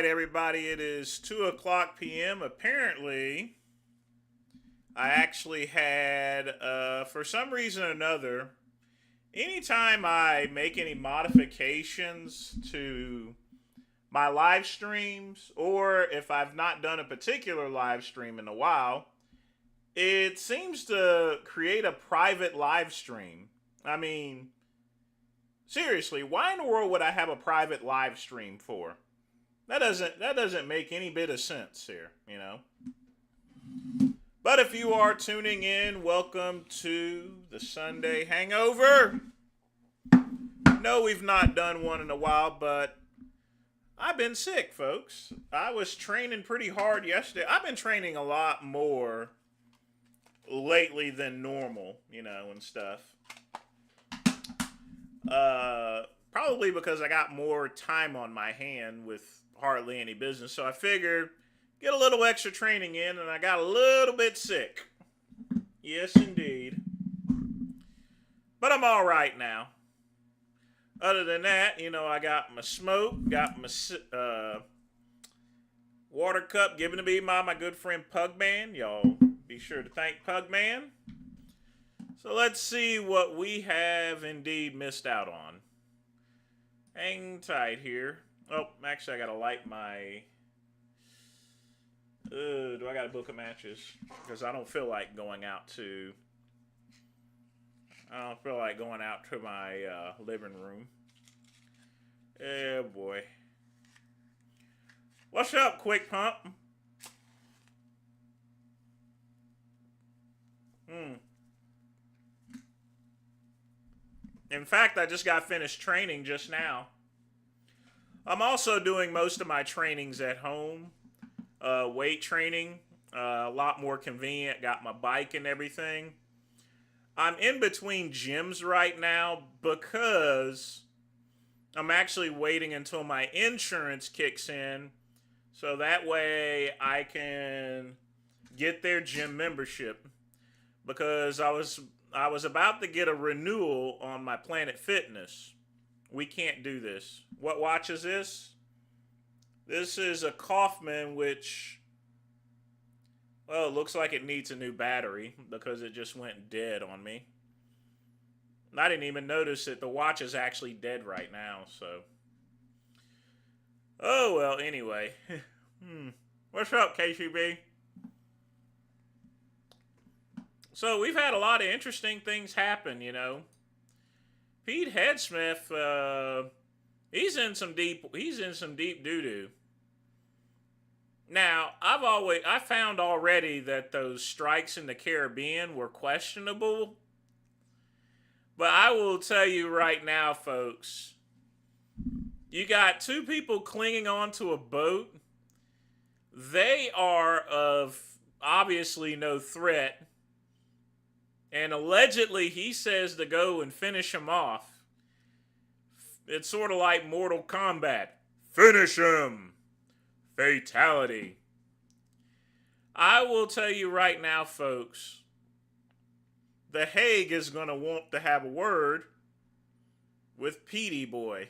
right, everybody. It is 2 o'clock p.m. Apparently, I actually had, for some reason or another, anytime I make any modifications to my live streams, or if I've not done a particular live stream in a while, it seems to create a private live stream. I mean, seriously, why in the world would I have a private live stream for? That doesn't make any bit of sense here. But if you are tuning in, welcome to the Sunday Hangover. No, we've not done one in a while, but I've been sick, folks. I was training pretty hard yesterday. I've been training a lot more lately than normal, and stuff. Probably because I got more time on my hand with hardly any business. So I figured get a little extra training in, and I got a little bit sick. Yes, indeed. But I'm all right now. Other than that, I got my smoke, got my water cup given to me by my good friend Pugman. Y'all be sure to thank Pugman. So let's see what we have indeed missed out on. Hang tight here. Oh, actually, I gotta light my. Do I gotta book a matches? Because I don't feel like going out to. I don't feel like going out to my living room. Oh boy. What's up, Quick Pump? In fact, I just got finished training just now. I'm also doing most of my trainings at home. Weight training. A lot more convenient. Got my bike and everything. I'm in between gyms right now because I'm actually waiting until my insurance kicks in. So that way I can get their gym membership. Because I was about to get a renewal on my Planet Fitness. We can't do this. What watch is this? This is a Kaufman, which, well, it looks like it needs a new battery because it just went dead on me. I didn't even notice that the watch is actually dead right now, so. Oh, well, anyway. What's up, KCB? So we've had a lot of interesting things happen, Pete Headsmith, he's in some deep doo-doo. Now, I found already that those strikes in the Caribbean were questionable. But I will tell you right now, folks, you got two people clinging onto a boat. They are of obviously no threat. And allegedly, he says to go and finish him off. It's sort of like Mortal Kombat. Finish him! Fatality. I will tell you right now, folks, The Hague is going to want to have a word with Petey Boy.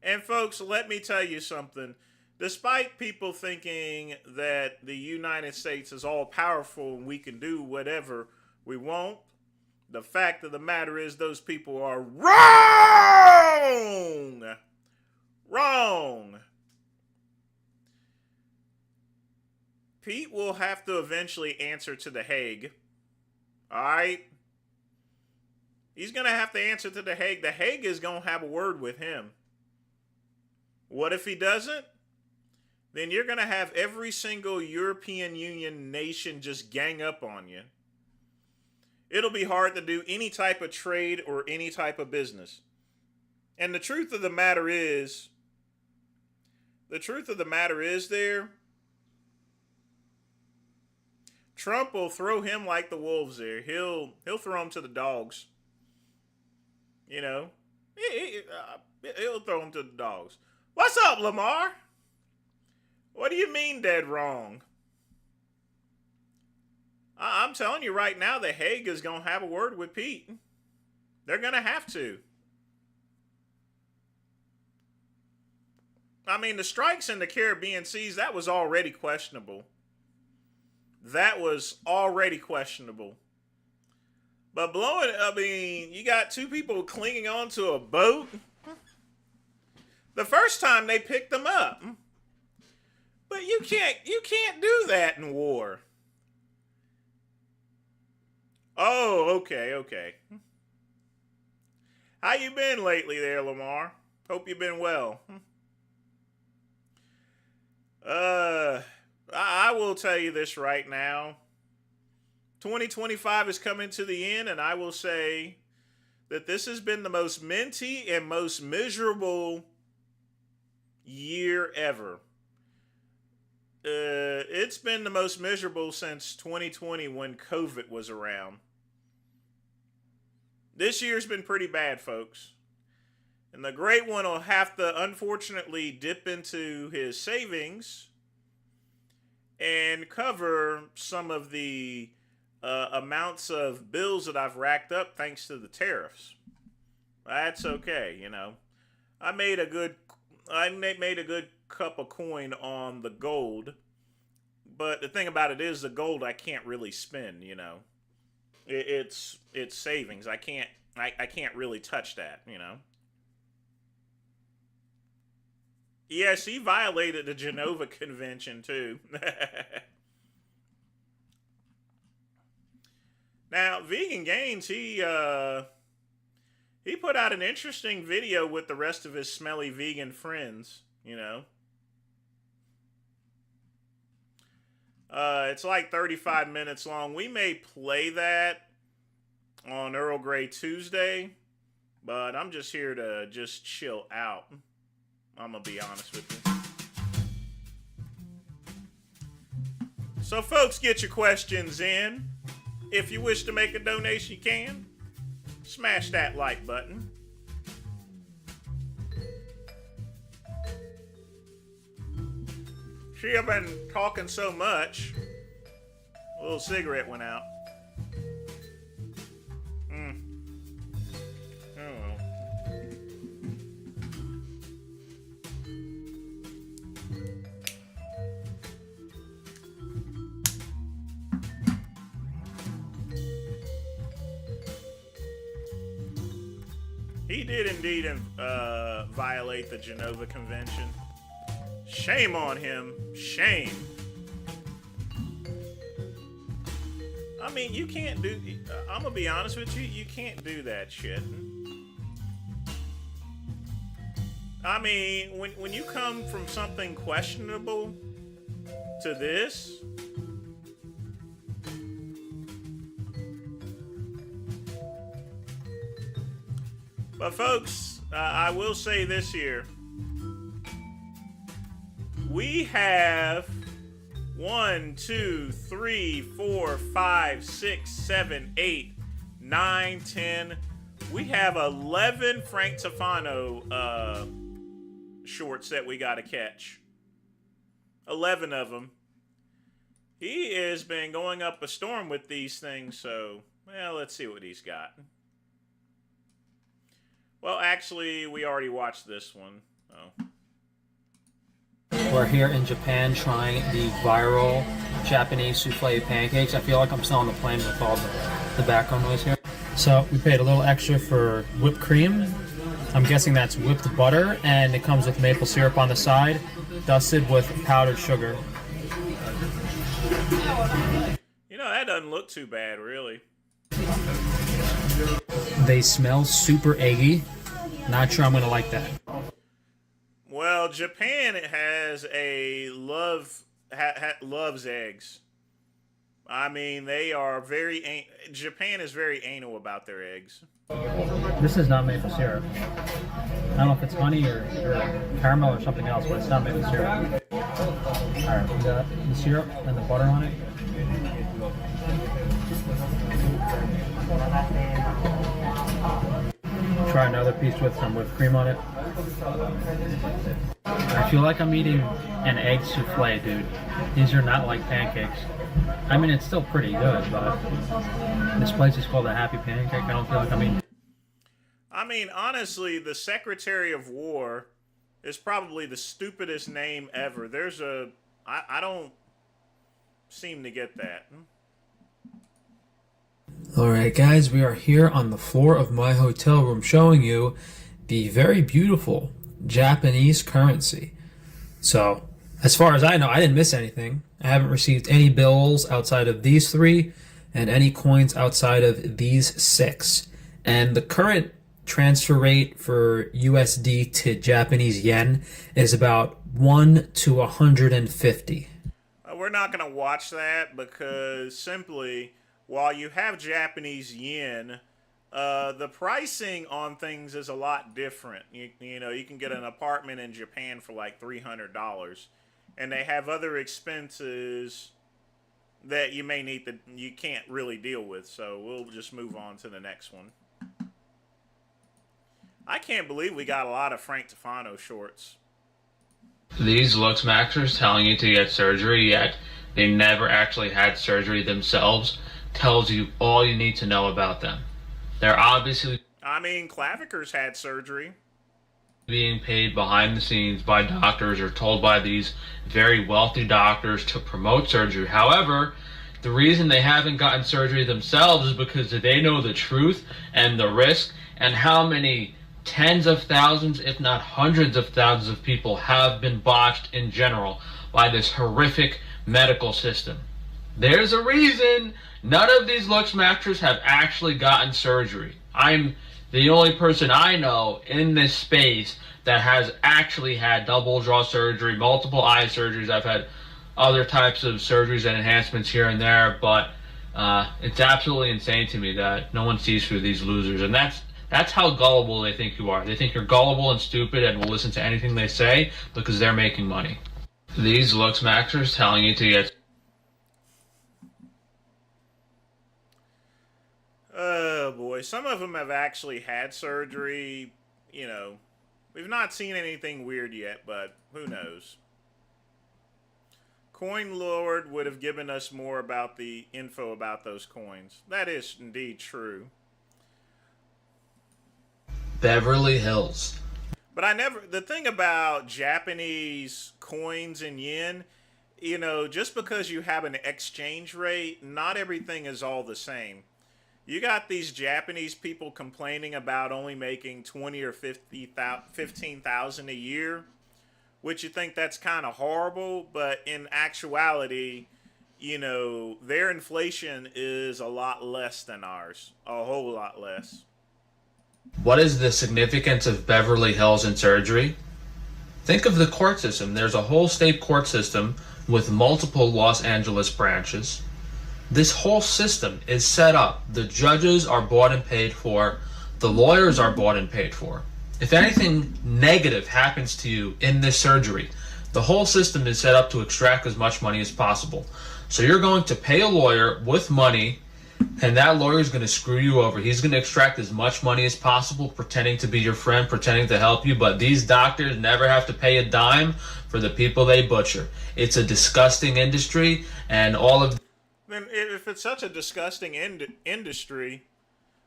And folks, let me tell you something. Despite people thinking that the United States is all powerful and we can do whatever we want, the fact of the matter is those people are wrong. Wrong. Pete will have to eventually answer to The Hague. All right? He's going to have to answer to The Hague. The Hague is going to have a word with him. What if he doesn't? Then you're going to have every single European Union nation just gang up on you. It'll be hard to do any type of trade or any type of business. And the truth of the matter is there, Trump will throw him like the wolves there. He'll throw him to the dogs. He'll throw him to the dogs. What's up, Lamar? What do you mean dead wrong? I'm telling you right now, The Hague is going to have a word with Pete. They're going to have to. I mean, the strikes in the Caribbean seas, that was already questionable. That was already questionable. But blowing, I mean, you got two people clinging onto a boat. The first time they picked them up. But you can't do that in war. Oh, okay. How you been lately there, Lamar? Hope you've been well. I will tell you this right now. 2025 is coming to the end, and I will say that this has been the most minty and most miserable year ever. It's been the most miserable since 2020 when COVID was around. This year's been pretty bad, folks. And the great one will have to, unfortunately, dip into his savings and cover some of the amounts of bills that I've racked up thanks to the tariffs. That's okay, you know. I made a good cup of coin on the gold, but the thing about it is the gold I can't really spend, you know. It's savings. I can't really touch that, you know. Yes, he violated the Geneva Convention too. Now, Vegan Gains, he put out an interesting video with the rest of his smelly vegan friends, you know. It's like 35 minutes long. We may play that on Earl Grey Tuesday, but I'm just here to just chill out. I'm going to be honest with you. So, folks, get your questions in. If you wish to make a donation, you can. Smash that like button. See, I've been talking so much. A little cigarette went out. He did indeed violate the Geneva Convention. Shame on him. Shame. I mean, you can't do... I'm going to be honest with you. You can't do that shit. I mean, when you come from something questionable to this... But folks, I will say this here. We have 1, 2, 3, 4, 5, 6, 7, 8, 9, 10. We have 11 Frank Tufano shorts that we got to catch. 11 of them. He has been going up a storm with these things, so, well, let's see what he's got. Well, actually, we already watched this one. Oh. We're here in Japan trying the viral Japanese souffle pancakes. I feel like I'm still on the plane with all the background noise here. So we paid a little extra for whipped cream. I'm guessing that's whipped butter, and it comes with maple syrup on the side, dusted with powdered sugar. You know, that doesn't look too bad, really. They smell super eggy. Not sure I'm going to like that. Well, Japan has a loves eggs. I mean, they are very... Japan is very anal about their eggs. This is not maple syrup. I don't know if it's honey or caramel or something else, but it's not maple syrup. Alright, we got the syrup and the butter on it. Try another piece with some whipped cream on it. I feel like I'm eating an egg souffle, dude. These are not like pancakes. I mean, it's still pretty good, but this place is called a Happy Pancake. I don't feel like I'm eating. I mean, honestly, the Secretary of War It's probably the stupidest name ever. I don't seem to get that. Alright guys, we are here on the floor of my hotel room showing you the very beautiful Japanese currency. So, as far as I know, I didn't miss anything. I haven't received any bills outside of these three and any coins outside of these six. And the current transfer rate for USD to Japanese yen is about 1 to 150. We're not going to watch that because simply, while you have Japanese yen, the pricing on things is a lot different. You know, you can get an apartment in Japan for like $300, and they have other expenses that you can't really deal with. So we'll just move on to the next one. I can't believe we got a lot of Frank Tufano shorts. These looks maxers telling you to get surgery, yet they never actually had surgery themselves, tells you all you need to know about them. They're obviously Clavicers had surgery. being paid behind the scenes by doctors or told by these very wealthy doctors to promote surgery. However, the reason they haven't gotten surgery themselves is because they know the truth and the risk and how many tens of thousands, if not hundreds of thousands of people have been botched in general by this horrific medical system. There's a reason none of these looks maxers have actually gotten surgery. I'm the only person I know in this space that has actually had double jaw surgery, multiple eye surgeries. I've had other types of surgeries and enhancements here and there, but it's absolutely insane to me that no one sees through these losers. And that's how gullible they think you are. They think you're gullible and stupid and will listen to anything they say because they're making money. These looks maxers telling you to get... Oh boy, some of them have actually had surgery. You know, we've not seen anything weird yet, but who knows. Coin Lord would have given us more about the info about those coins. That is indeed true. Beverly Hills. But the thing about Japanese coins and yen, you know, just because you have an exchange rate, not everything is all the same. You got these Japanese people complaining about only making 20 or 15,000 a year, which you think that's kind of horrible, but in actuality, you know, their inflation is a lot less than ours, a whole lot less. What is the significance of Beverly Hills in surgery? Think of the court system. There's a whole state court system with multiple Los Angeles branches. This whole system is set up. The judges are bought and paid for. The lawyers are bought and paid for. If anything negative happens to you in this surgery, the whole system is set up to extract as much money as possible. So you're going to pay a lawyer with money, and that lawyer is going to screw you over. He's going to extract as much money as possible, pretending to be your friend, pretending to help you. But these doctors never have to pay a dime for the people they butcher. It's a disgusting industry, and all of... Then if it's such a disgusting industry,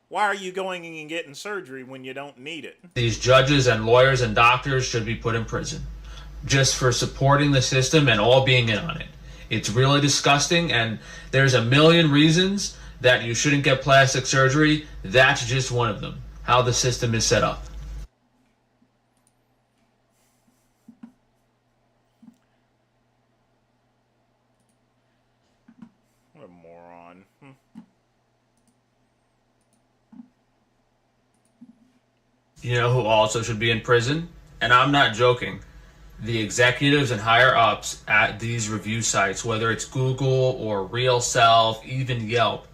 why are you going and getting surgery when you don't need it? These judges and lawyers and doctors should be put in prison just for supporting the system and all being in on it. It's really disgusting, and there's a million reasons that you shouldn't get plastic surgery. That's just one of them, how the system is set up. What a moron. You know who also should be in prison? And I'm not joking. The executives and higher ups at these review sites, whether it's Google or Real Self, even Yelp,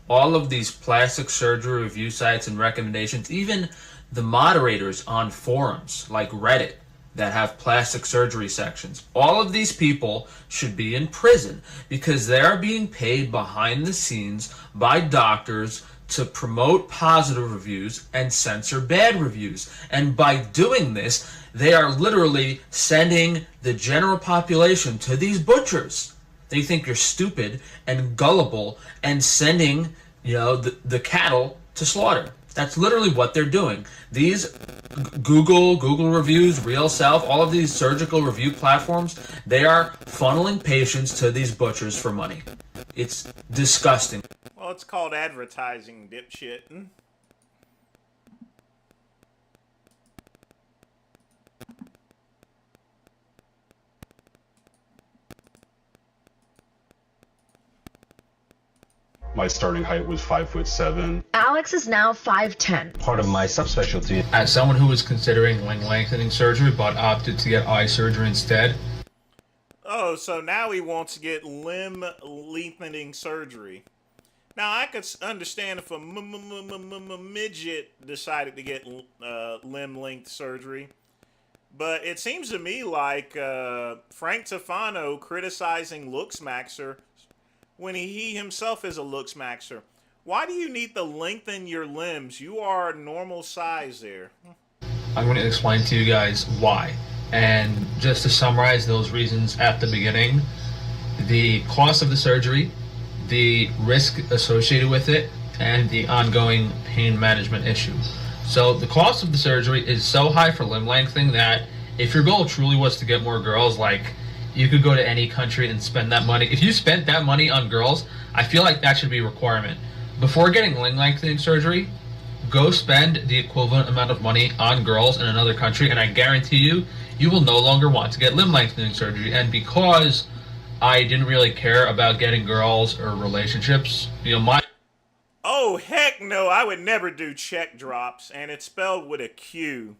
all of these plastic surgery review sites and recommendations, even the moderators on forums like Reddit that have plastic surgery sections, all of these people should be in prison because they are being paid behind the scenes by doctors to promote positive reviews and censor bad reviews. And by doing this, they are literally sending the general population to these butchers. They think you're stupid and gullible and sending, the cattle to slaughter. That's literally what they're doing. These Google reviews, Real Self, all of these surgical review platforms, they are funneling patients to these butchers for money. It's disgusting. Well, it's called advertising, dipshit. My starting height was 5'7". Alex is now 5'10". Part of my subspecialty. As someone who was considering limb lengthening surgery but opted to get eye surgery instead. Oh, so now he wants to get limb lengthening surgery. Now, I could understand if a midget decided to get limb length surgery. But it seems to me like Frank Tufano criticizing Looksmaxer when he himself is a Looksmaxer. Why do you need to lengthen your limbs? You are normal size there. I'm going to explain to you guys why. And just to summarize those reasons at the beginning, the cost of the surgery, the risk associated with it, and the ongoing pain management issue. So the cost of the surgery is so high for limb lengthening that if your goal truly was to get more girls, like, you could go to any country and spend that money. If you spent that money on girls, I feel like that should be a requirement. Before getting limb lengthening surgery, go spend the equivalent amount of money on girls in another country, and I guarantee you, you will no longer want to get limb lengthening surgery. And because I didn't really care about getting girls or relationships, Oh, heck no, I would never do check drops, and it's spelled with a Q.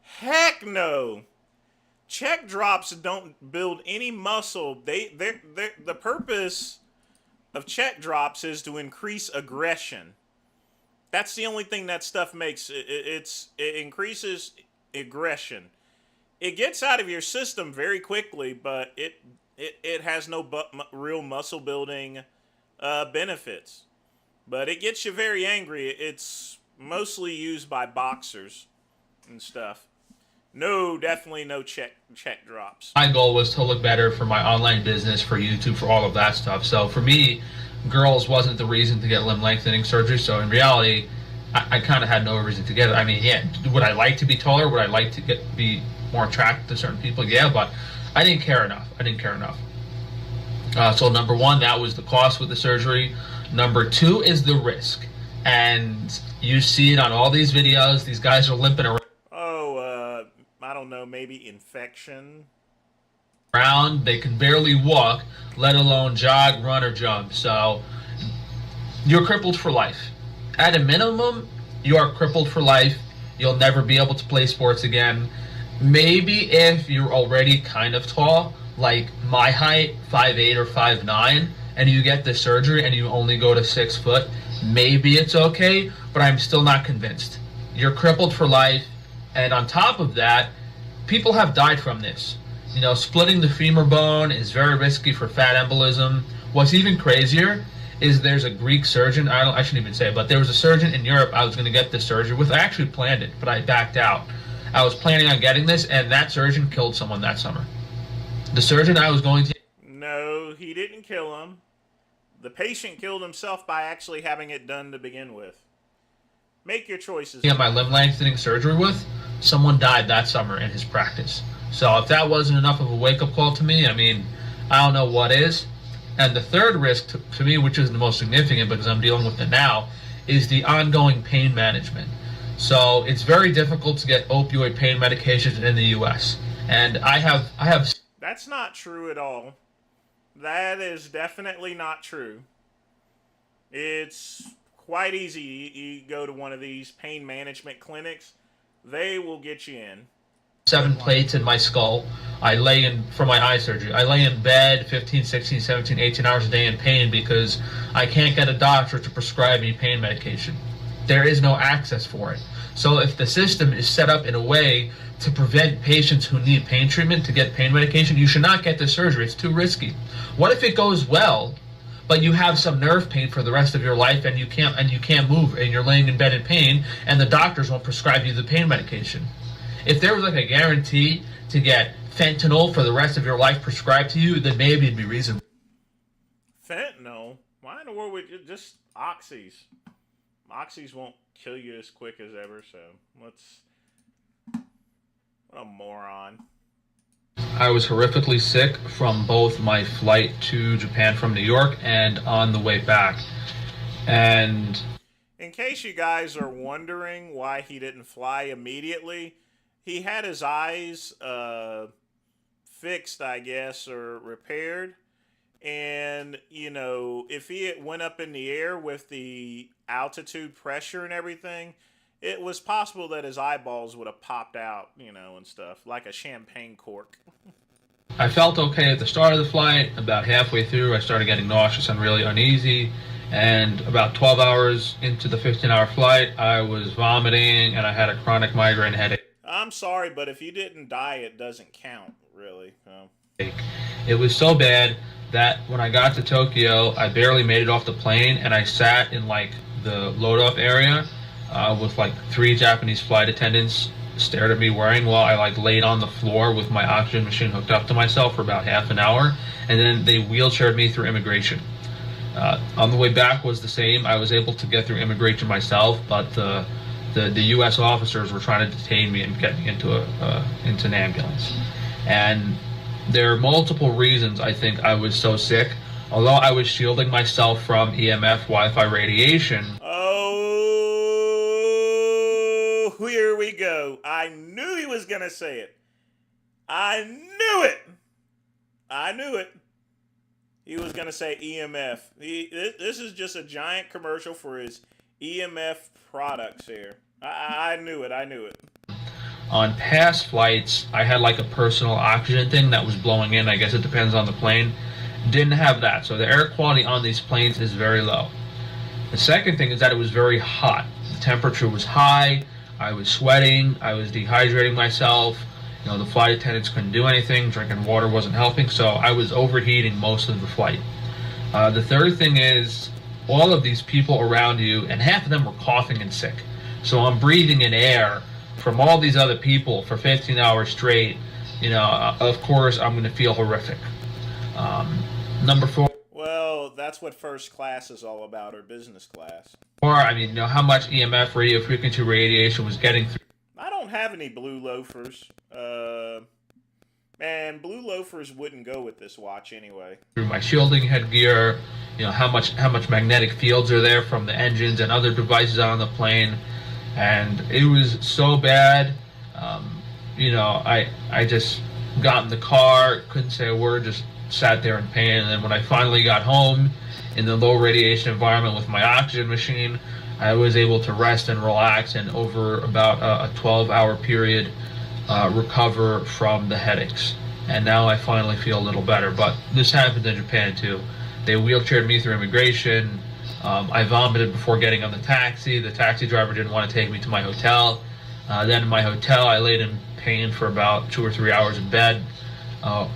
Heck no. Check drops don't build any muscle. The purpose of check drops is to increase aggression. That's the only thing that stuff makes. It increases aggression. It gets out of your system very quickly, but it has no real muscle building benefits. But it gets you very angry. It's mostly used by boxers and stuff. No, definitely no check drops. My goal was to look better for my online business, for YouTube, for all of that stuff. So for me, girls wasn't the reason to get limb lengthening surgery. So in reality, I kind of had no reason to get it. I mean, yeah, would I like to be taller? Would I like to be more attracted to certain people? Yeah, but I didn't care enough. So number one, that was the cost with the surgery. Number two is the risk. And you see it on all these videos. These guys are limping around. I don't know, maybe infection. They can barely walk, let alone jog, run, or jump. So you're crippled for life. At a minimum, you are crippled for life. You'll never be able to play sports again. Maybe if you're already kind of tall, like my height, 5'8" or 5'9", and you get the surgery and you only go to 6 foot, maybe it's okay, but I'm still not convinced. You're crippled for life. And on top of that, people have died from this. You know, splitting the femur bone is very risky for fat embolism. What's even crazier is there's a Greek surgeon, I shouldn't even say it, but there was a surgeon in Europe I was going to get this surgery with. I actually planned it, but I backed out. I was planning on getting this, and that surgeon killed someone that summer. The surgeon I was going to... No, he didn't kill him. The patient killed himself by actually having it done to begin with. Make your choices. ...get my limb lengthening surgery with, someone died that summer in his practice. So if that wasn't enough of a wake-up call to me, I mean, I don't know what is. And the third risk to me, which is the most significant because I'm dealing with it now, is the ongoing pain management. So it's very difficult to get opioid pain medications in the U.S. And I have... That's not true at all. That is definitely not true. It's quite easy. You go to one of these pain management clinics, they will get you in. 7 plates in my skull. I lay in, for my eye surgery, I lay in bed 15, 16, 17, 18 hours a day in pain because I can't get a doctor to prescribe me pain medication. There is no access for it. So if the system is set up in a way to prevent patients who need pain treatment to get pain medication, you should not get the surgery. It's too risky. What if it goes well, but you have some nerve pain for the rest of your life and you can't move and you're laying in bed in pain and the doctors won't prescribe you the pain medication? If there was like a guarantee to get fentanyl for the rest of your life prescribed to you, then maybe it'd be reasonable. Fentanyl? Why in the world would you just oxys? Oxys won't kill you as quick as ever, so let's a moron. I was horrifically sick from both my flight to Japan from New York and on the way back. And in case you guys are wondering why he didn't fly immediately, he had his eyes fixed, I guess, or repaired. And, you know, if he went up in the air with the altitude pressure and everything, it was possible that his eyeballs would have popped out, you know, and stuff, like a champagne cork. I felt okay at the start of the flight. About halfway through, I started getting nauseous and really uneasy. And about 12 hours into the 15-hour flight, I was vomiting and I had a chronic migraine headache. I'm sorry, but if you didn't die, it doesn't count, really. It was so bad that when I got to Tokyo, I barely made it off the plane, and I sat in like the load-off area with like 3 Japanese flight attendants stared at me worrying while I like laid on the floor with my oxygen machine hooked up to myself for about half an hour, and then they wheelchaired me through immigration. On the way back was the same. I was able to get through immigration myself, but the U.S. officers were trying to detain me and get me into an ambulance. And there are multiple reasons I think I was so sick. Although I was shielding myself from EMF Wi-Fi radiation. Oh, here we go. I knew he was going to say it. I knew it. He was going to say EMF. This is just a giant commercial for his EMF products here. I knew it. On past flights, I had like a personal oxygen thing that was blowing in. I guess it depends on the plane. Didn't have that. So the air quality on these planes is very low. The second thing is that it was very hot. The temperature was high. I was sweating. I was dehydrating myself. You know, the flight attendants couldn't do anything. Drinking water wasn't helping. So I was overheating most of the flight. The third thing is all of these people around you, and half of them were coughing and sick. So I'm breathing in air from all these other people for 15 hours straight. You know, of course, I'm going to feel horrific. Number 4. Well, that's what first class is all about, or business class. Or, I mean, you know, how much EMF radio frequency radiation was getting through. I don't have any blue loafers. Man, blue loafers wouldn't go with this watch anyway. Through my shielding headgear, you know, how much magnetic fields are there from the engines and other devices on the plane. And it was so bad. You know, I just got in the car, couldn't say a word, just sat there in pain. And then when I finally got home in the low radiation environment with my oxygen machine, I was able to rest and relax, and over about a 12-hour period recover from the headaches. And now I finally feel a little better. But this happened in Japan too. They wheelchaired me through immigration. I vomited before getting on the taxi. The taxi driver didn't want to take me to my hotel. Then in my hotel, I laid in pain for about 2 or 3 hours in bed.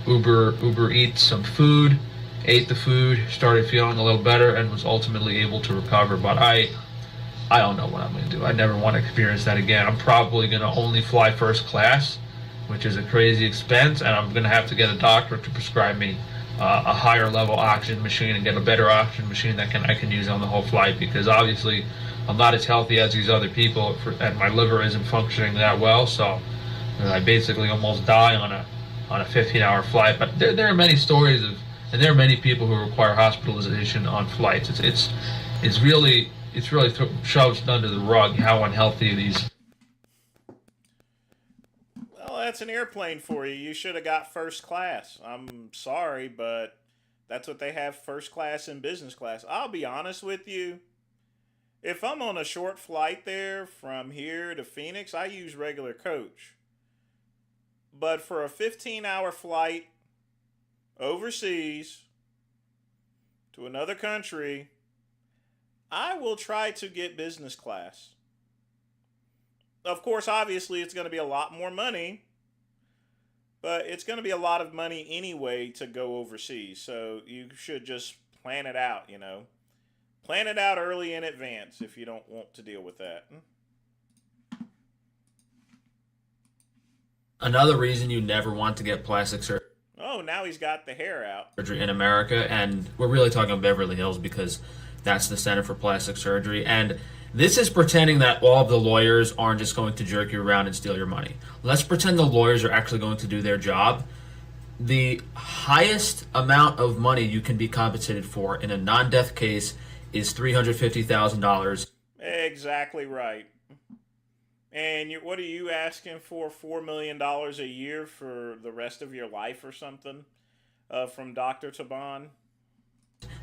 Uber Eats some food, ate the food, started feeling a little better, and was ultimately able to recover. But I don't know what I'm going to do. I never want to experience that again. I'm probably going to only fly first class, which is a crazy expense, and I'm going to have to get a doctor to prescribe me a higher level oxygen machine and get a better oxygen machine that I can use on the whole flight, because obviously I'm not as healthy as these other people, and my liver isn't functioning that well. So I basically almost die on a 15-hour flight. But there are many stories of, and there are many people who require hospitalization on flights. It's really shoved under the rug how unhealthy these. Well, that's an airplane for you. You should have got first class. I'm sorry, but that's what they have, first class and business class. I'll be honest with you. If I'm on a short flight there from here to Phoenix, I use regular coach. But for a 15-hour flight overseas to another country, I will try to get business class. Of course, obviously, it's going to be a lot more money, but it's going to be a lot of money anyway to go overseas. So you should just plan it out, you know. Plan it out early in advance if you don't want to deal with that. Another reason you never want to get plastic surgery. Oh, now he's got the hair out. In America, and we're really talking about Beverly Hills because that's the center for plastic surgery. And This is pretending that all of the lawyers aren't just going to jerk you around and steal your money. Let's pretend the lawyers are actually going to do their job. The highest amount of money you can be compensated for in a non-death case is $350,000. Exactly right. And what are you asking for? $4 million a year for the rest of your life or something from Dr. Taban?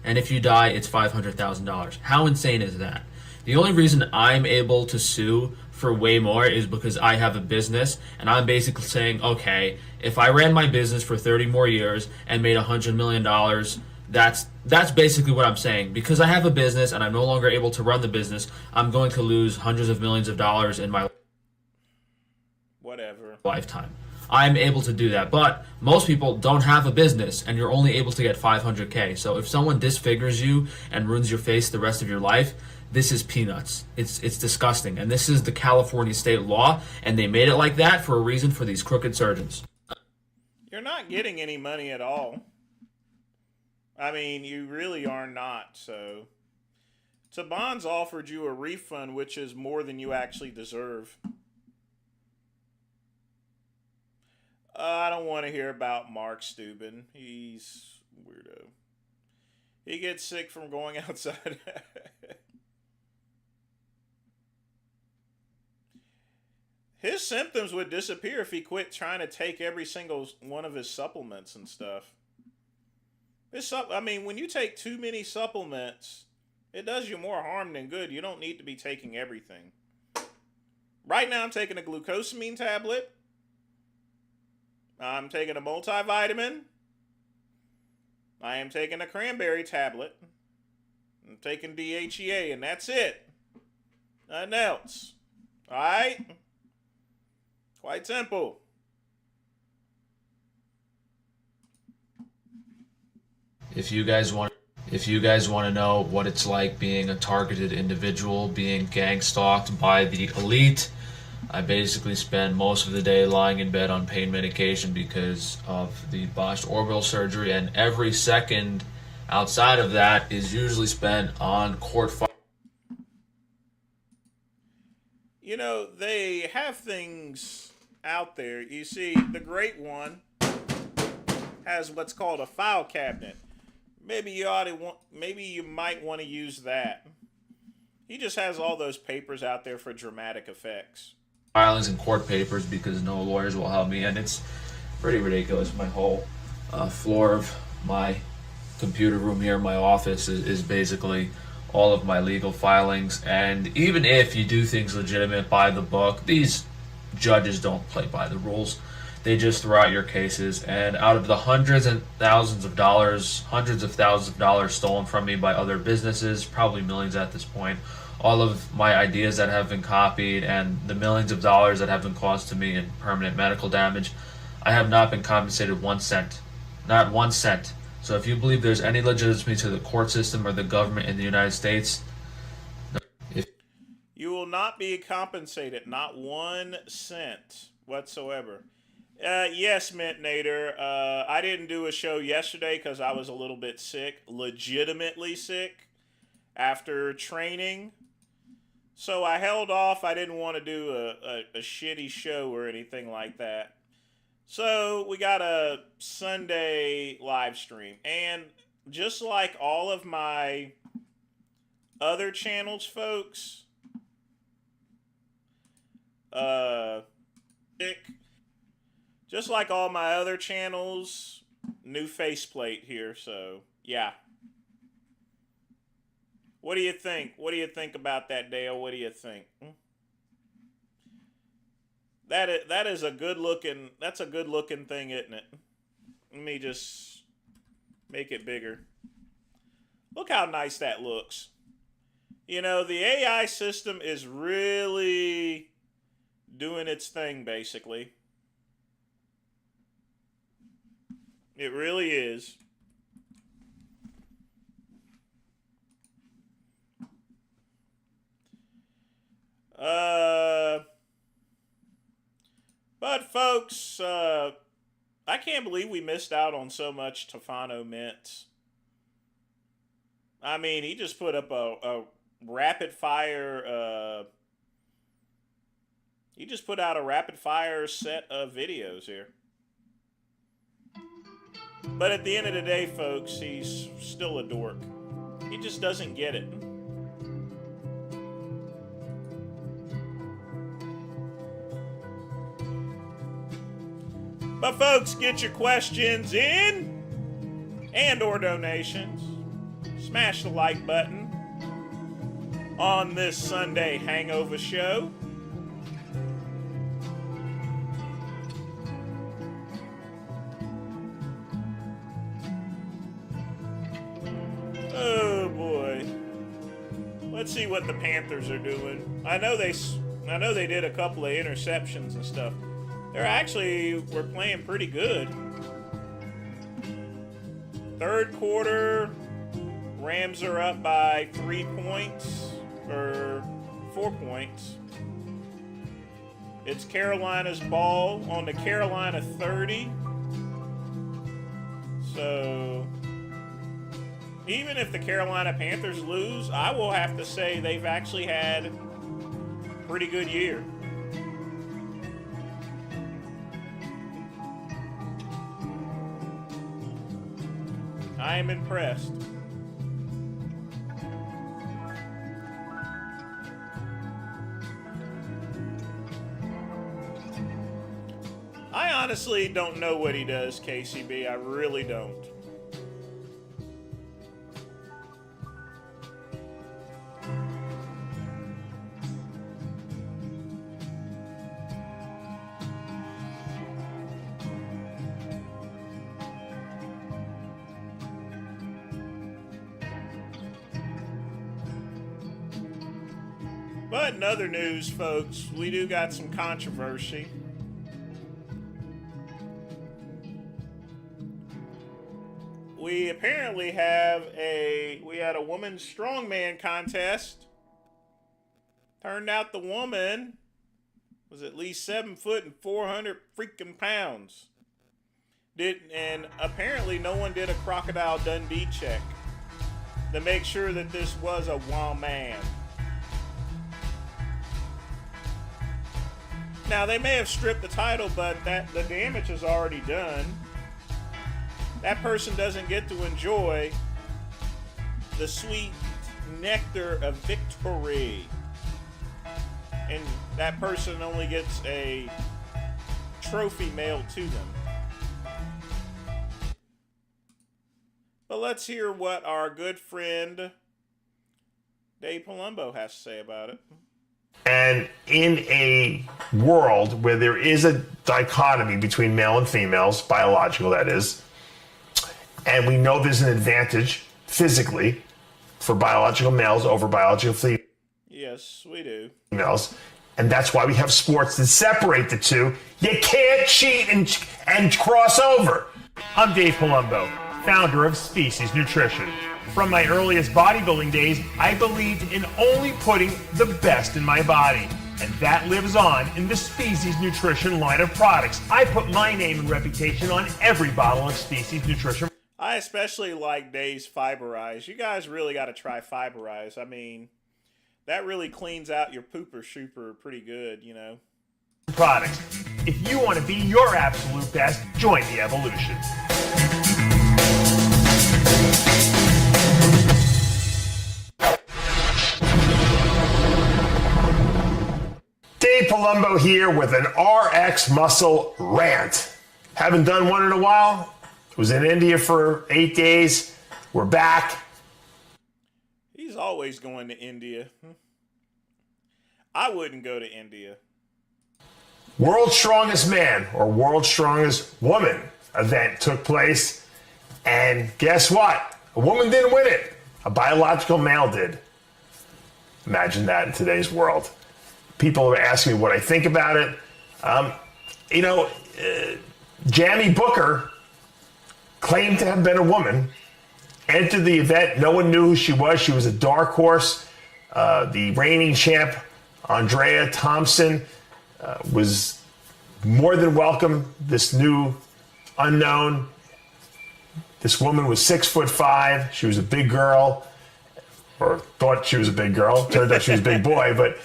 And if you die, it's $500,000. How insane is that? The only reason I'm able to sue for way more is because I have a business, and I'm basically saying, okay, if I ran my business for 30 more years and made $100 million, that's basically what I'm saying. Because I have a business and I'm no longer able to run the business, I'm going to lose hundreds of millions of dollars in my lifetime. I'm able to do that, but most people don't have a business, and you're only able to get $500K. So if someone disfigures you and ruins your face the rest of your life, this is peanuts. It's disgusting, and this is the California state law, and they made it like that for a reason for these crooked surgeons. You're not getting any money at all. I mean, you really are not. So Taban's offered you a refund, which is more than you actually deserve. I don't want to hear about Mark Steuben. He's a weirdo. He gets sick from going outside. His symptoms would disappear if he quit trying to take every single one of his supplements and stuff. I mean, when you take too many supplements, it does you more harm than good. You don't need to be taking everything. Right now, I'm taking a glucosamine tablet. I'm taking a multivitamin. I am taking a cranberry tablet. I'm taking DHEA, and that's it. Nothing else. Alright? Quite simple. If you guys want to know what it's like being a targeted individual, being gang stalked by the elite, I basically spend most of the day lying in bed on pain medication because of the botched orbital surgery, and every second outside of that is usually spent on court fight. You know, they have things out there. You see, the Great One has what's called a file cabinet. Maybe you might want to use that. He just has all those papers out there for dramatic effects. Filings and court papers because no lawyers will help me, and it's pretty ridiculous. My whole floor of my computer room here in my office is basically all of my legal filings. And even if you do things legitimate by the book, these judges don't play by the rules. They just throw out your cases, and out of the hundreds of thousands of dollars stolen from me by other businesses, probably millions at this point, all of my ideas that have been copied, and the millions of dollars that have been caused to me in permanent medical damage, I have not been compensated 1 cent. Not 1 cent. So if you believe there's any legitimacy to the court system or the government in the United States, you will not be compensated, not 1 cent whatsoever. Yes, Mint Nader. I didn't do a show yesterday because I was a little bit sick, legitimately sick, after training. So I held off. I didn't want to do a shitty show or anything like that. So we got a Sunday live stream. And just like all of my other channels, folks, just like all my other channels, new faceplate here, so yeah. What do you think? What do you think about that, Dale? What do you think? That is a good looking, that's a good looking thing, isn't it? Let me just make it bigger. Look how nice that looks. You know, the AI system is really doing its thing, basically. It really is. But folks, I can't believe we missed out on so much Tefano mints. I mean, he just put up a rapid fire. He just put out a rapid fire set of videos here. But at the end of the day, folks, he's still a dork. He just doesn't get it. But folks, get your questions in and or donations. Smash the like button on this Sunday Hangover show. Oh boy. Let's see what the Panthers are doing. I know they did a couple of interceptions and stuff. We're playing pretty good. Third quarter, Rams are up by 3 points, or 4 points. It's Carolina's ball on the Carolina 30. So, even if the Carolina Panthers lose, I will have to say they've actually had a pretty good year. I am impressed. I honestly don't know what he does, KCB. I really don't. But in other news, folks, we do got some controversy. We apparently we had a women's strongman contest. Turned out the woman was at least 7 foot and 400 freaking pounds. And apparently no one did a Crocodile Dundee check to make sure that this was a woman. Now, they may have stripped the title, but the damage is already done. That person doesn't get to enjoy the sweet nectar of victory. And that person only gets a trophy mailed to them. But let's hear what our good friend Dave Palumbo has to say about it. And in a world where there is a dichotomy between male and females, biological that is, and we know there's an advantage physically for biological males over biological females. Yes, we do. And that's why we have sports that separate the two. You can't cheat and cross over. I'm Dave Palumbo, founder of Species Nutrition. From my earliest bodybuilding days, I believed in only putting the best in my body. And that lives on in the Species Nutrition line of products. I put my name and reputation on every bottle of Species Nutrition. I especially like Dave's Fiberize. You guys really got to try Fiberize. I mean, that really cleans out your pooper shooper pretty good, you know. Products. If you want to be your absolute best, join the evolution. Dave Palumbo here with an RX Muscle rant. Haven't done one in a while. Was in India for 8 days. We're back. He's always going to India. I wouldn't go to India. World's Strongest Man or World's Strongest Woman event took place. And guess what? A woman didn't win it. A biological male did. Imagine that in today's world. People are asking me what I think about it. Jamie Booker claimed to have been a woman, entered the event. No one knew who she was. She was a dark horse. The reigning champ, Andrea Thompson, was more than welcome. This new unknown. This woman was 6'5". She was a big girl. or thought she was a big girl. Turned out she was a big boy, but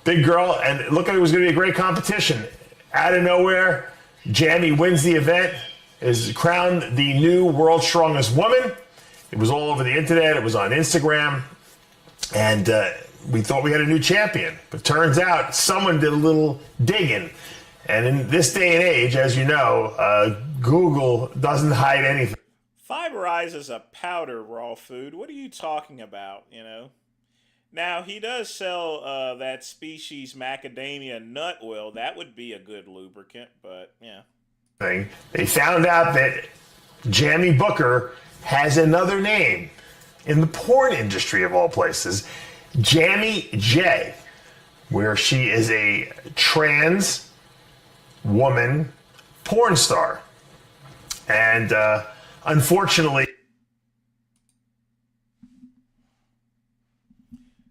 big girl, and it looked like it was going to be a great competition. Out of nowhere, Jamie wins the event, is crowned the new world's strongest woman. It was all over the internet. It was on Instagram, and we thought we had a new champion. But turns out someone did a little digging. And in this day and age, as you know, Google doesn't hide anything. Fiberize is a powder raw food. What are you talking about, you know? Now, he does sell that species macadamia nut oil. That would be a good lubricant, but yeah. They found out that Jamie Booker has another name in the porn industry of all places, Jamie J, where she is a trans woman porn star. And unfortunately,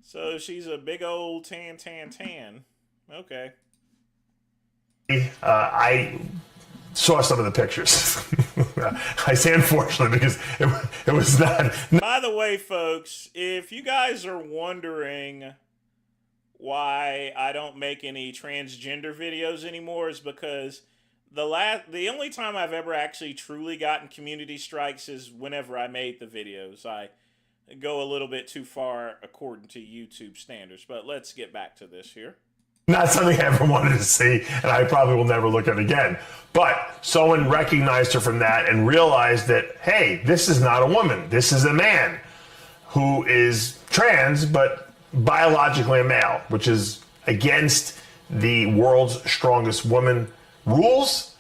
so she's a big old tan. Okay. I saw some of the pictures. I say unfortunately because it was not. By the way, folks, if you guys are wondering why I don't make any transgender videos anymore, is because the only time I've ever actually truly gotten community strikes is whenever I made the videos. I go a little bit too far according to YouTube standards. But let's get back to this here. Not something I ever wanted to see, and I probably will never look at again. But someone recognized her from that and realized that, hey, this is not a woman. This is a man who is trans, but biologically a male, which is against the world's strongest woman rules.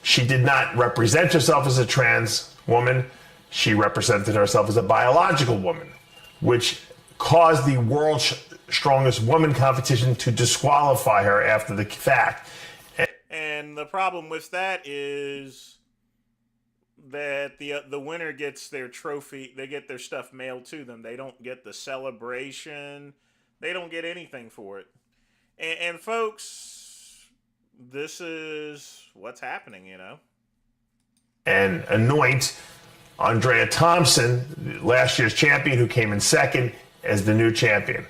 She did not represent herself as a trans woman. She represented herself as a biological woman, which caused the world's strongest woman competition to disqualify her after the fact. And the problem with that is that the winner gets their trophy. They get their stuff mailed to them. They don't get the celebration. They don't get anything for it. And folks, this is what's happening, you know. And anoint Andrea Thompson, last year's champion, who came in second, as the new champion.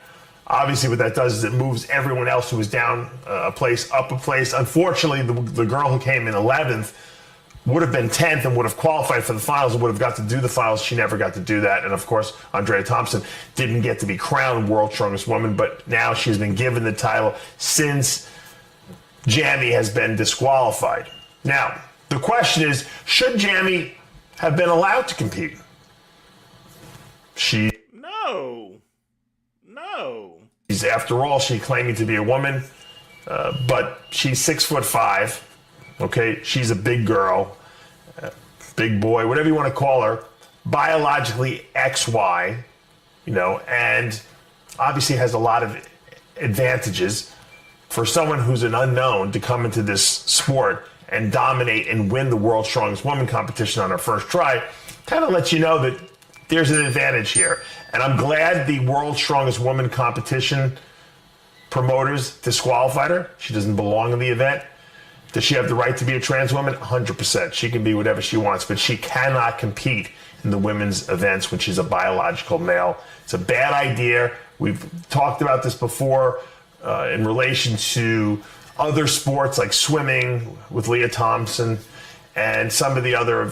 Obviously, what that does is it moves everyone else who was down a place up a place. Unfortunately, the girl who came in 11th would have been 10th and would have qualified for the finals and would have got to do the finals. She never got to do that. And of course, Andrea Thompson didn't get to be crowned world's strongest woman, but now she's been given the title since Jamie has been disqualified. Now, the question is, should Jamie have been allowed to compete? No. After all, she's claiming to be a woman, but she's 6'5". Okay, she's a big girl, big boy, whatever you want to call her. Biologically XY, you know, and obviously has a lot of advantages for someone who's an unknown to come into this sport and dominate and win the world's strongest woman competition on her first try. Kind of lets you know that there's an advantage here. And I'm glad the world's strongest woman competition promoters disqualified her. She doesn't belong in the event. Does she have the right to be a trans woman? 100%. She can be whatever she wants, but she cannot compete in the women's events when she's a biological male. It's a bad idea. We've talked about this before in relation to other sports like swimming with Leah Thompson and some of the other,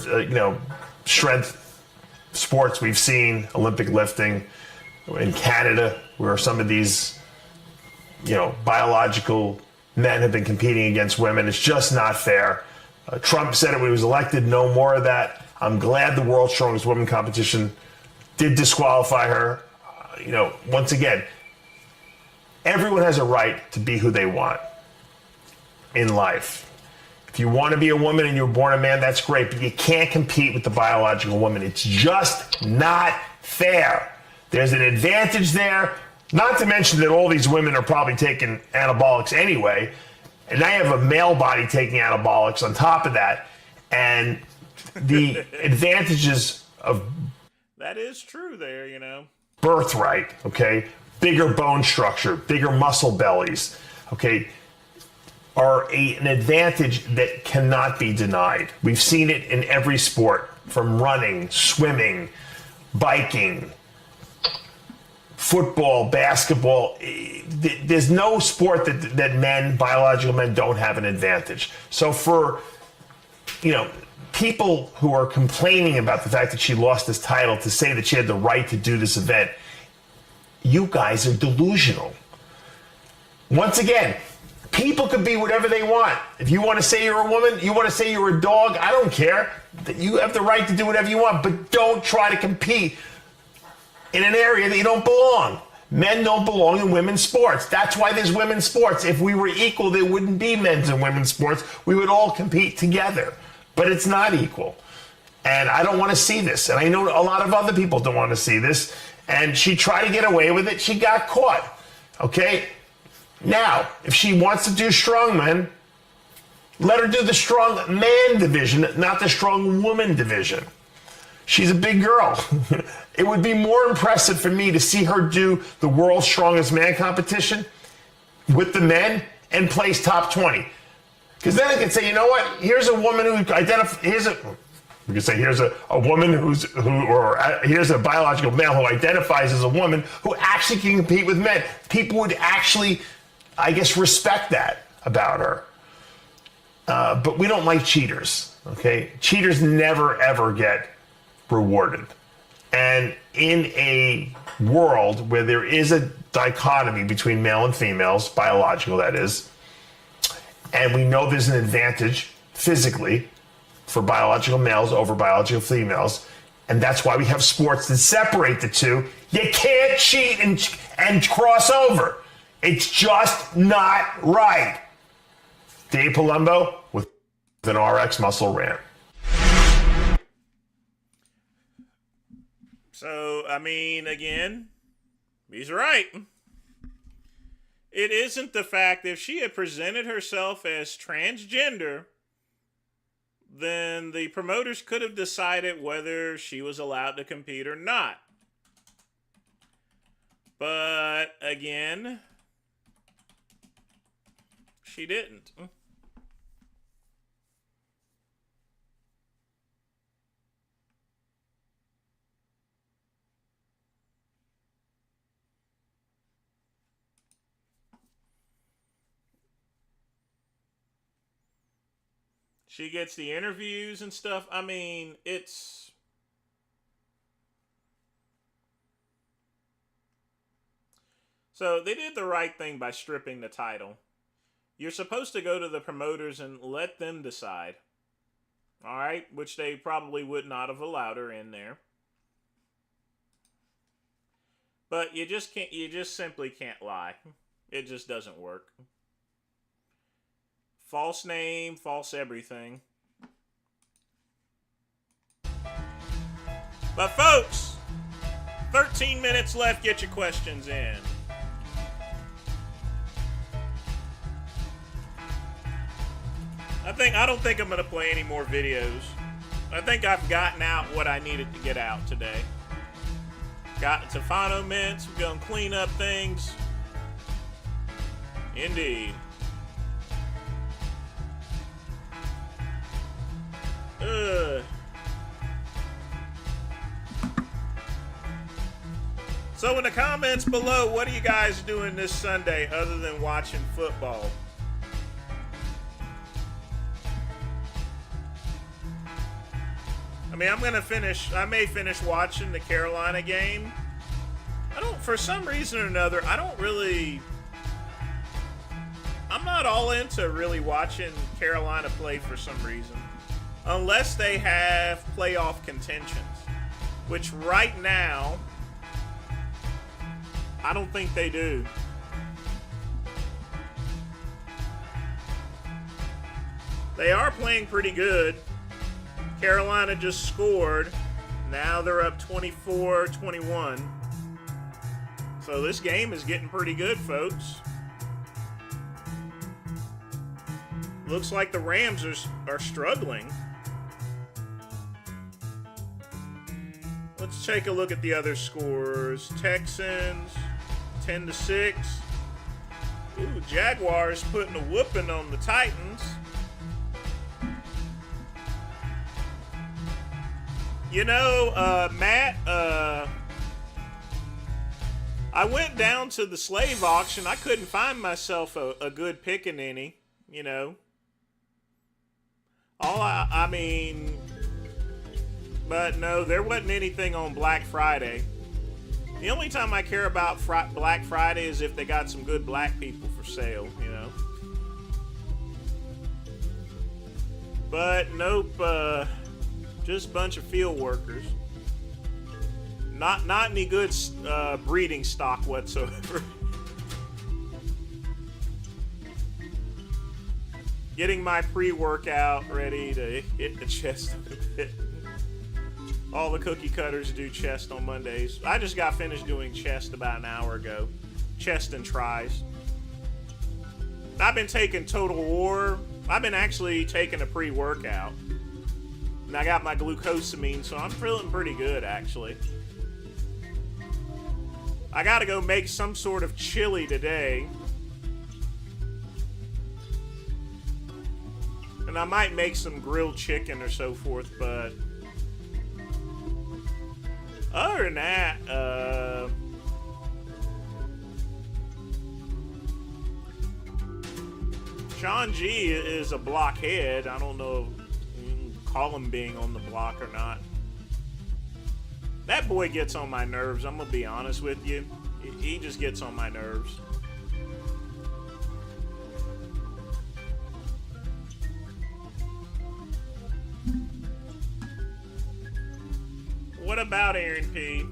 strength sports we've seen, Olympic lifting in Canada, where some of these, biological men have been competing against women. It's just not fair. Trump said it when he was elected, no more of that. I'm glad the world's strongest woman competition did disqualify her. Once again, everyone has a right to be who they want in life. If you want to be a woman and you were born a man, that's great, but you can't compete with the biological woman. It's just not fair. There's an advantage there, not to mention that all these women are probably taking anabolics anyway, and now you have a male body taking anabolics on top of that, and the advantages of... That is true there, birthright, okay? Bigger bone structure, bigger muscle bellies, okay? Are an advantage that cannot be denied. We've seen it in every sport, from running, swimming, biking, football, basketball. There's no sport that men, biological men, don't have an advantage. So for, people who are complaining about the fact that she lost this title to say that she had the right to do this event, you guys are delusional. Once again, people could be whatever they want. If you want to say you're a woman, you want to say you're a dog, I don't care. You have the right to do whatever you want, but don't try to compete in an area that you don't belong. Men don't belong in women's sports. That's why there's women's sports. If we were equal, there wouldn't be men's and women's sports. We would all compete together. But it's not equal. And I don't want to see this. And I know a lot of other people don't want to see this. And she tried to get away with it. She got caught. Okay? Now, if she wants to do strongman, let her do the strong man division, not the strong woman division. She's a big girl. It would be more impressive for me to see her do the world's strongest man competition with the men and place top 20. Because then I can say, you know what? Here's a woman who identifies. We could say here's a woman here's a biological male who identifies as a woman who actually can compete with men. People would actually, I guess, respect that about her. But we don't like cheaters. Okay, cheaters never ever get rewarded. And in a world where there is a dichotomy between male and females, biological that is, and we know there's an advantage physically for biological males over biological females, and that's why we have sports that separate the two. You can't cheat and cross over. It's just not right. Dave Palumbo with an RX Muscle Rant. So, again, he's right. It isn't the fact that if she had presented herself as transgender, then the promoters could have decided whether she was allowed to compete or not. But, again, she didn't. She gets the interviews and stuff. It's... So they did the right thing by stripping the title. You're supposed to go to the promoters and let them decide. All right? Which they probably would not have allowed her in there. But you just simply can't lie. It just doesn't work. False name, false everything. But folks, 13 minutes left. Get your questions in. I don't think I'm going to play any more videos. I think I've gotten out what I needed to get out today. Got Tefano mints. We're going to clean up things. Indeed. So in the comments below, what are you guys doing this Sunday other than watching football? I may finish watching the Carolina game. For some reason or another, I'm not all into really watching Carolina play for some reason. Unless they have playoff contentions. Which right now, I don't think they do. They are playing pretty good. Carolina just scored. Now they're up 24-21. So this game is getting pretty good, folks. Looks like the Rams are struggling. Let's take a look at the other scores. Texans, 10-6. Ooh, Jaguars putting a whooping on the Titans. Matt, I went down to the slave auction. I couldn't find myself a good pickaninny, you know. I mean, but no, there wasn't anything on Black Friday. The only time I care about Black Friday is if they got some good black people for sale, you know. But nope, just a bunch of field workers. Not any good breeding stock whatsoever. Getting my pre-workout ready to hit the chest a bit. All the cookie cutters do chest on Mondays. I just got finished doing chest about an hour ago. Chest and tries. I've been taking Total War. I've been actually taking a pre-workout. And I got my glucosamine, so I'm feeling pretty good, actually. I gotta go make some sort of chili today. And I might make some grilled chicken or so forth, but other than that, Sean G is a blockhead. I don't know if you can call him being on the block or not. That boy gets on my nerves, I'm gonna be honest with you. He just gets on my nerves. What about Aaron P?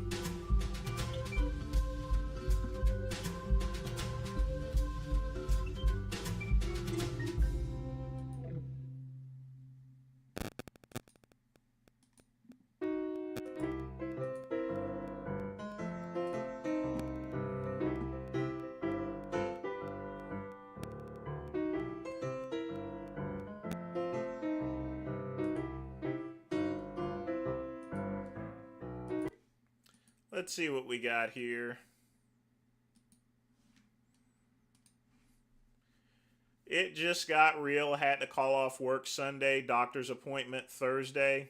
Let's see what we got here. It just got real. Had to call off work Sunday. Doctor's appointment Thursday.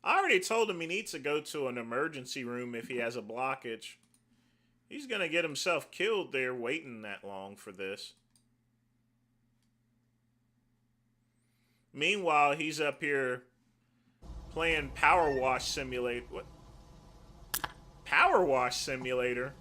I already told him he needs to go to an emergency room if he has a blockage. He's going to get himself killed there waiting that long for this. Meanwhile, he's up here playing Power Wash Simulator. What? Power Wash Simulator?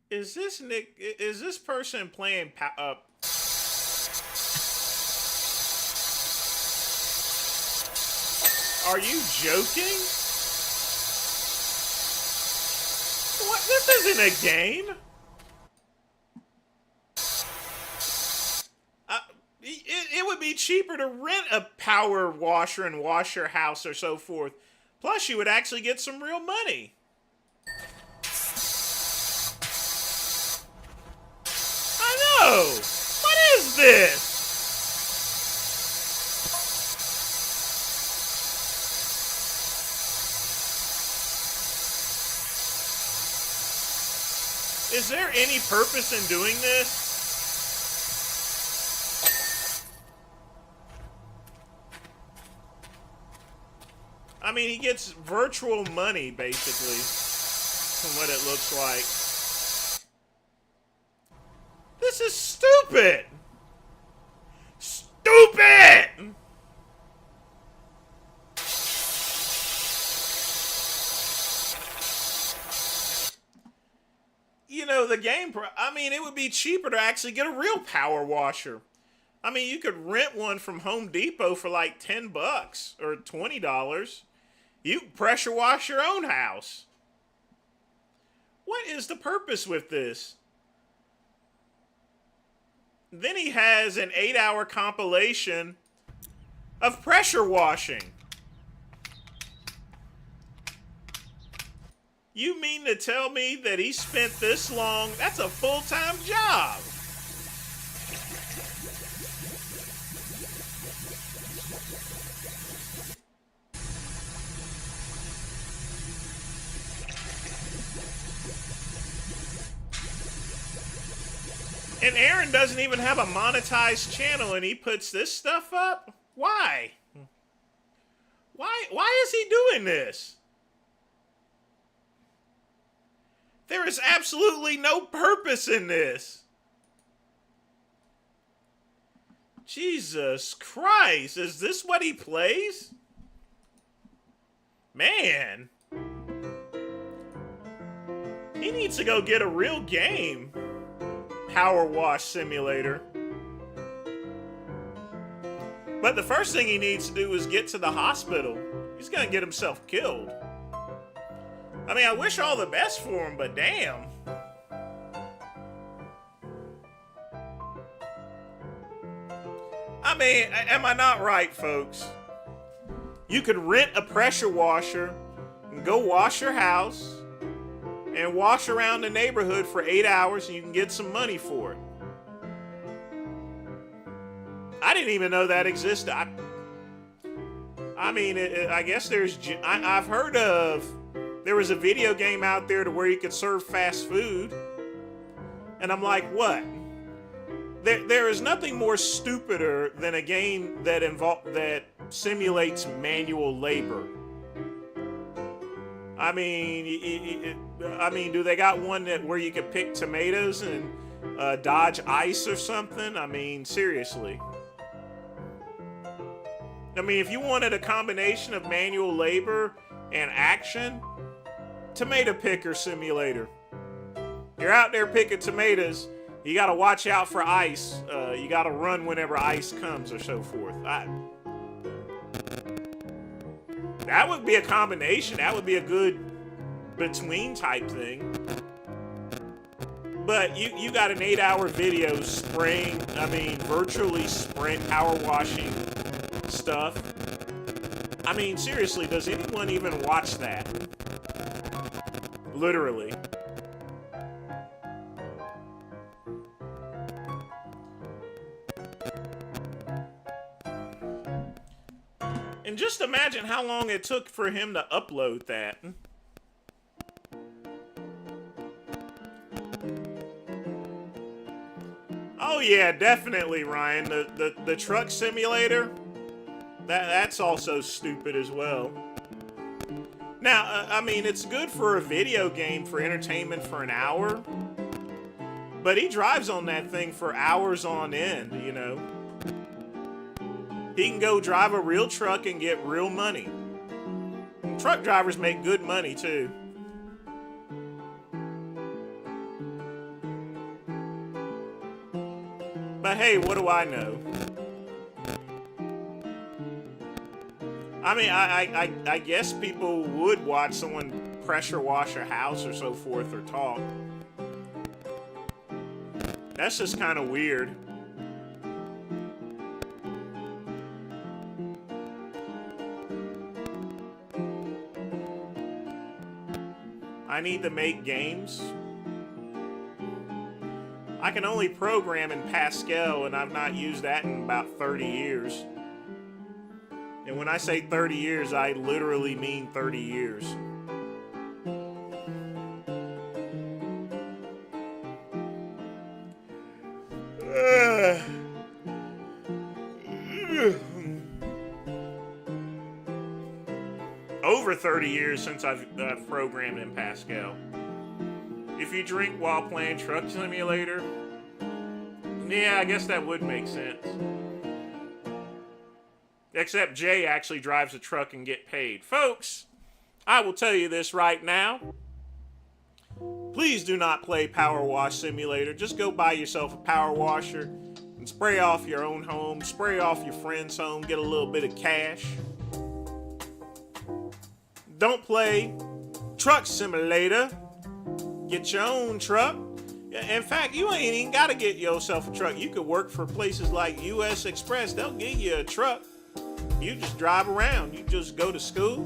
Is this Nick? Is this person playing? Are you joking? What? This isn't a game. It would be cheaper to rent a power washer and wash your house or so forth. Plus, you would actually get some real money. I know! What is this? Is there any purpose in doing this? I mean, he gets virtual money, basically, from what it looks like. This is stupid! Stupid! You know, the game, I mean, it would be cheaper to actually get a real power washer. I mean, you could rent one from Home Depot for like $10 or $20. You can pressure wash your own house. What is the purpose with this? Then he has an 8-hour compilation of pressure washing. You mean to tell me that he spent this long? That's a full-time job. And Aaron doesn't even have a monetized channel and he puts this stuff up? Why? Why is he doing this? There is absolutely no purpose in this. Jesus Christ, is this what he plays? Man. He needs to go get a real game. Power Wash Simulator. But the first thing he needs to do is get to the hospital. He's gonna get himself killed. I mean, I wish all the best for him, but damn. I mean, am I not right, folks? You could rent a pressure washer and go wash your house and wash around the neighborhood for 8 hours and you can get some money for it. I didn't even know that existed. I mean, I guess I've heard of, there was a video game out there to where you could serve fast food. And I'm like, what? There is nothing more stupider than a game that simulates manual labor. I mean, do they got one where you could pick tomatoes and dodge ice or something? I mean, seriously. I mean, if you wanted a combination of manual labor and action, tomato picker simulator. You're out there picking tomatoes. You got to watch out for ice. You got to run whenever ice comes or so forth. That would be a combination. That would be a good between type thing. But you got an 8-hour video virtually spraying power washing stuff. I mean, seriously, does anyone even watch that? Literally. And just imagine how long it took for him to upload that. Oh yeah, definitely, Ryan. The truck simulator, that's also stupid as well. Now, I mean, it's good for a video game for entertainment for an hour, but he drives on that thing for hours on end, you know. He can go drive a real truck and get real money. Truck drivers make good money, too. But hey, what do I know? I mean, I guess people would watch someone pressure wash a house or so forth or talk. That's just kind of weird. I need to make games. I can only program in Pascal, and I've not used that in about 30 years. And when I say 30 years, I literally mean 30 years. Over 30 years since I've programmed in Pascal. If you drink while playing Truck Simulator, yeah, I guess that would make sense. Except Jay actually drives a truck and get paid. Folks, I will tell you this right now. Please do not play Power Wash Simulator. Just go buy yourself a power washer and spray off your own home, spray off your friend's home, get a little bit of cash. Don't play Truck Simulator. Get your own truck. In fact, you ain't even got to get yourself a truck. You could work for places like US Express. They'll give you a truck. You just drive around. You just go to school.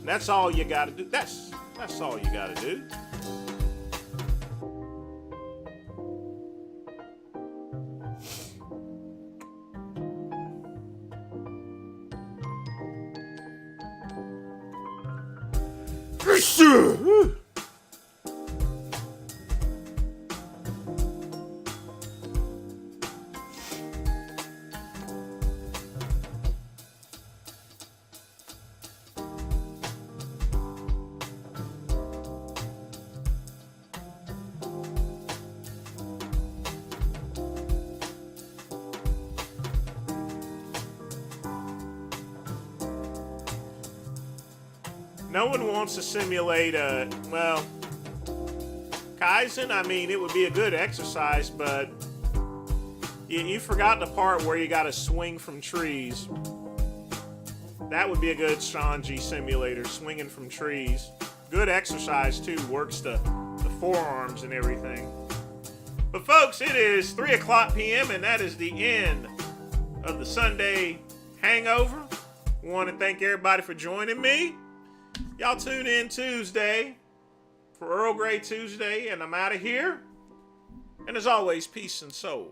That's all you got to do. That's all you got to do. No one wants to simulate a, well, Kaizen, I mean, it would be a good exercise, but you forgot the part where you got to swing from trees. That would be a good Shanji simulator, swinging from trees. Good exercise, too. Works the forearms and everything. But, folks, it is 3 o'clock p.m., and that is the end of the Sunday Hangover. I want to thank everybody for joining me. Y'all tune in Tuesday for Earl Grey Tuesday, and I'm out of here. And as always, peace and soul.